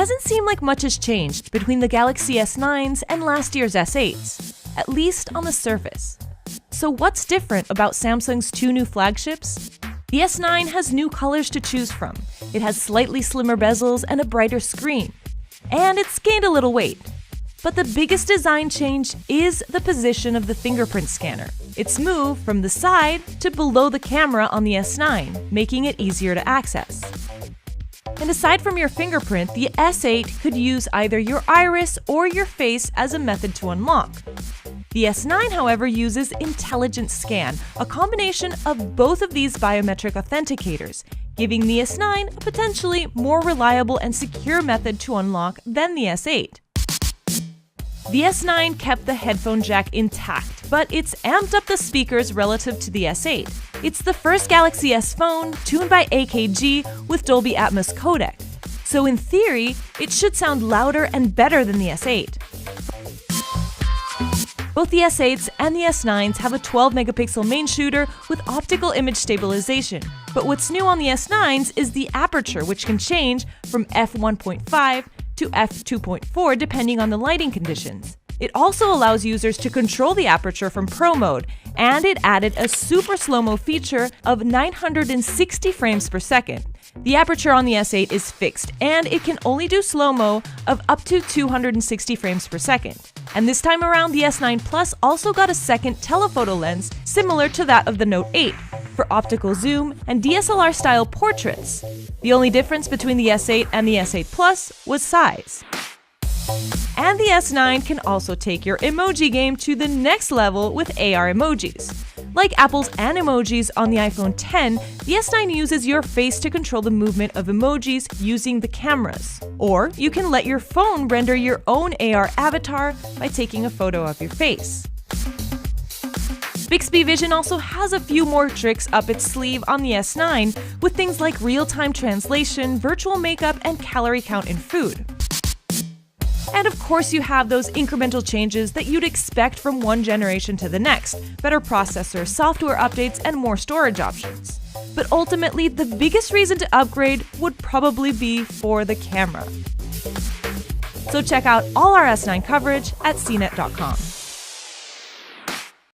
doesn't seem like much has changed between the Galaxy S9s and last year's S8s, at least on the surface. So what's different about Samsung's two new flagships? The S9 has new colors to choose from. It has slightly slimmer bezels and a brighter screen. And it's gained a little weight. But the biggest design change is the position of the fingerprint scanner. It's moved from the side to below the camera on the S9, making it easier to access. And aside from your fingerprint, the S8 could use either your iris or your face as a method to unlock. The S9, however, uses Intelligent Scan, a combination of both of these biometric authenticators, giving the S9 a potentially more reliable and secure method to unlock than the S8. The S9 kept the headphone jack intact, but it's amped up the speakers relative to the S8. It's the first Galaxy S phone tuned by AKG with Dolby Atmos codec, so in theory, it should sound louder and better than the S8. Both the S8s and the S9s have a 12-megapixel main shooter with optical image stabilization, but what's new on the S9s is the aperture, which can change from f1.5 to f2.4 depending on the lighting conditions. It also allows users to control the aperture from Pro mode, and it added a super slow-mo feature of 960 frames per second. The aperture on the S8 is fixed, and it can only do slow-mo of up to 260 frames per second. And this time around, the S9 Plus also got a second telephoto lens similar to that of the Note 8 for optical zoom and DSLR-style portraits. The only difference between the S8 and the S8 Plus was size. And the S9 can also take your emoji game to the next level with AR emojis. Like Apple's Animojis on the iPhone X, the S9 uses your face to control the movement of emojis using the cameras. Or you can let your phone render your own AR avatar by taking a photo of your face. Bixby Vision also has a few more tricks up its sleeve on the S9, with things like real-time translation, virtual makeup, and calorie count in food. And of course you have those incremental changes that you'd expect from one generation to the next, better processor, software updates, and more storage options. But ultimately, the biggest reason to upgrade would probably be for the camera. So check out all our S9 coverage at cnet.com.